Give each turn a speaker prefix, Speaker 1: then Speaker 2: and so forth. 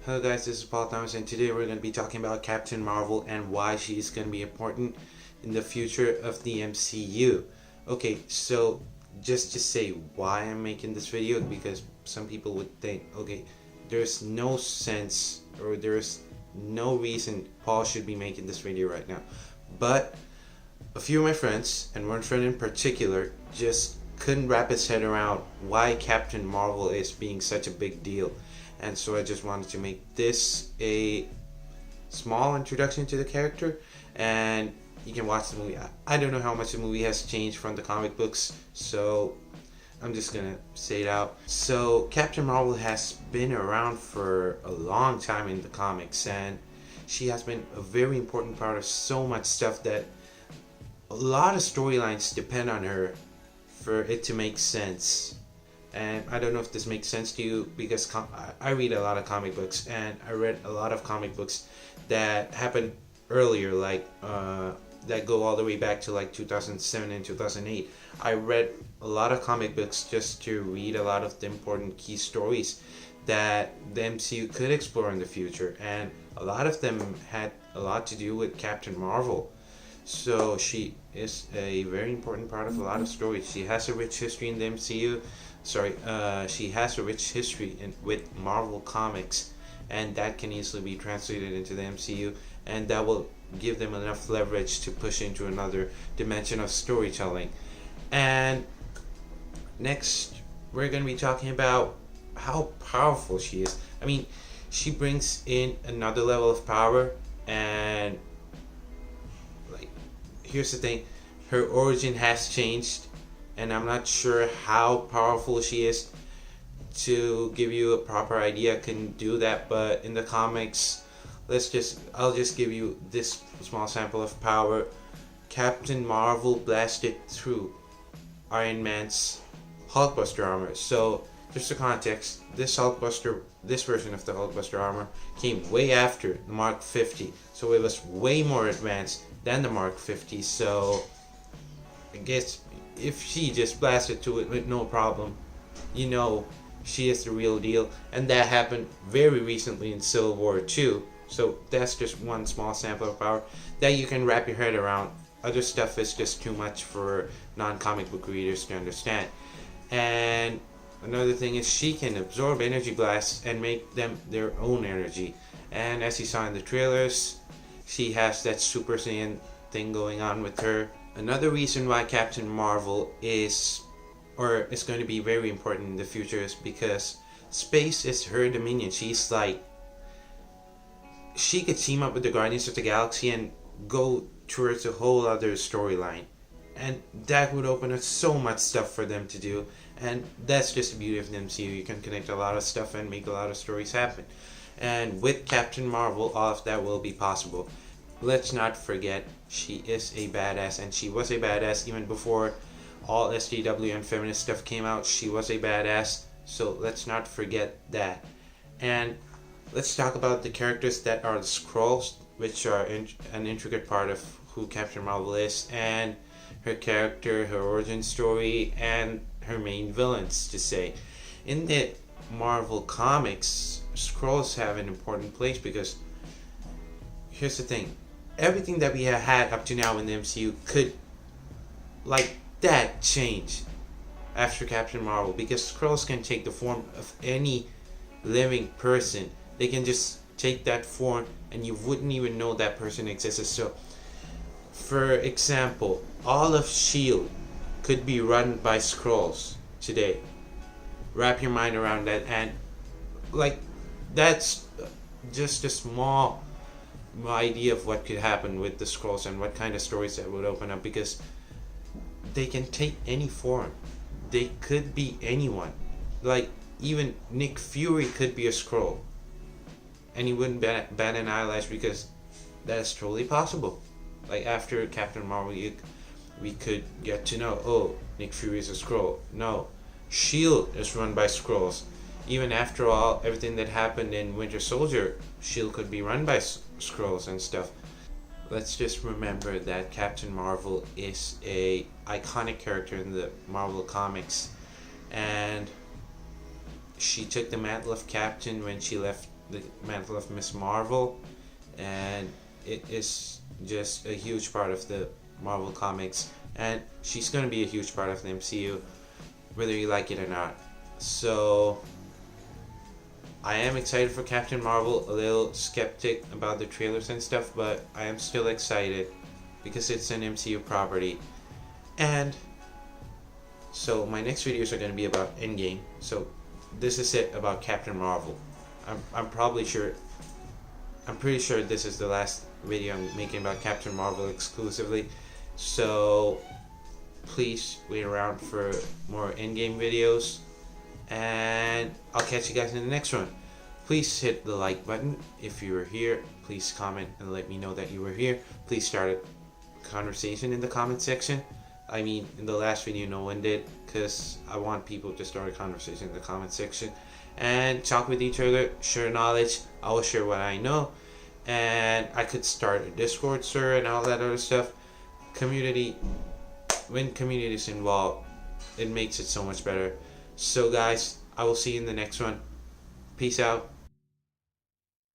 Speaker 1: Hello guys, this is Paul Thomas and today we're going to be talking about Captain Marvel and why she's going to be important in the future of the MCU. Okay, so just to say why I'm making this video, because some people would think, okay, there's no sense or there's no reason Paul should be making this video right now. But a few of my friends, and one friend in particular, just couldn't wrap his head around why Captain Marvel is being such a big deal. And so I just wanted to make this a small introduction to the character, and you can watch the movie. I don't know how much the movie has changed from the comic books, so I'm just gonna say it out. So Captain Marvel has been around for a long time in the comics, and she has been a very important part of so much stuff that a lot of storylines depend on her for it to make sense. And I don't know if this makes sense to you, because I read a lot of comic books, and I read a lot of comic books that happened earlier, like that go all the way back to like 2007 and 2008. I read a lot of comic books just to read a lot of the important key stories that the MCU could explore in the future, and a lot of them had a lot to do with Captain Marvel. So she is a very important part of a lot of stories. She has a rich history in the MCU. She has a rich history with Marvel Comics, and that can easily be translated into the MCU, and that will give them enough leverage to push into another dimension of storytelling. And next, we're going to be talking about how powerful she is. I mean, she brings in another level of power, and like, here's the thing, her origin has changed, and I'm not sure how powerful she is. To give you a proper idea, I can do that, but in the comics, I'll just give you this small sample of power. Captain Marvel blasted through Iron Man's Hulkbuster armor. So just for context, this version of the Hulkbuster armor came way after the Mark 50, so it was way more advanced than the Mark 50. So I guess if she just blasted to it with no problem, you know she is the real deal. And that happened very recently in Civil War 2. So that's just one small sample of power that you can wrap your head around. Other stuff is just too much for non-comic book readers to understand. And another thing is she can absorb energy blasts and make them their own energy. And as you saw in the trailers, she has that Super Saiyan thing going on with her. Another reason why Captain Marvel is going to be very important in the future is because space is her dominion. She could team up with the Guardians of the Galaxy and go towards a whole other storyline, and that would open up so much stuff for them to do. And that's just the beauty of the MCU. You can connect a lot of stuff and make a lot of stories happen, and with Captain Marvel, all of that will be possible. Let's not forget, she is a badass, and she was a badass even before all SJW and feminist stuff came out. She was a badass, so let's not forget that. And let's talk about the characters that are the Skrulls, which are an intricate part of who Captain Marvel is, and her character, her origin story, and her main villains, to say. In the Marvel comics, Skrulls have an important place, because here's the thing, everything that we have had up to now in the MCU could, like that, change after Captain Marvel, because Skrulls can take the form of any living person. They can just take that form and you wouldn't even know that person existed. So, for example, all of S.H.I.E.L.D. could be run by Skrulls today. Wrap your mind around that, and like, that's just a small idea of what could happen with the Skrulls and what kind of stories that would open up, because they can take any form. They could be anyone. Like, even Nick Fury could be a Skrull, and he wouldn't bat an eyelash, because that's totally possible. Like, after Captain Marvel, we could get to know, oh, Nick Fury is a Skrull. No, S.H.I.E.L.D. is run by Skrulls. Even after all, everything that happened in Winter Soldier, S.H.I.E.L.D. could be run by Skrulls and stuff. Let's just remember that Captain Marvel is a iconic character in the Marvel comics, and she took the mantle of Captain when she left the mantle of Miss Marvel, and it is just a huge part of the Marvel comics, and she's going to be a huge part of the MCU, whether you like it or not. So I am excited for Captain Marvel, a little skeptic about the trailers and stuff, but I am still excited because it's an MCU property. And so my next videos are going to be about Endgame. So this is it about Captain Marvel. I'm pretty sure this is the last video I'm making about Captain Marvel exclusively. So please wait around for more Endgame videos, and I'll catch you guys in the next one. Please hit the like button if you were here. Please comment and let me know that you were here. Please start a conversation in the comment section. I mean, in the last video no one did, because I want people to start a conversation in the comment section and talk with each other, share knowledge. I will share what I know, and I could start a Discord server and all that other stuff. Community, when community is involved, it makes it so much better. So guys, I will see you in the next one. Peace out.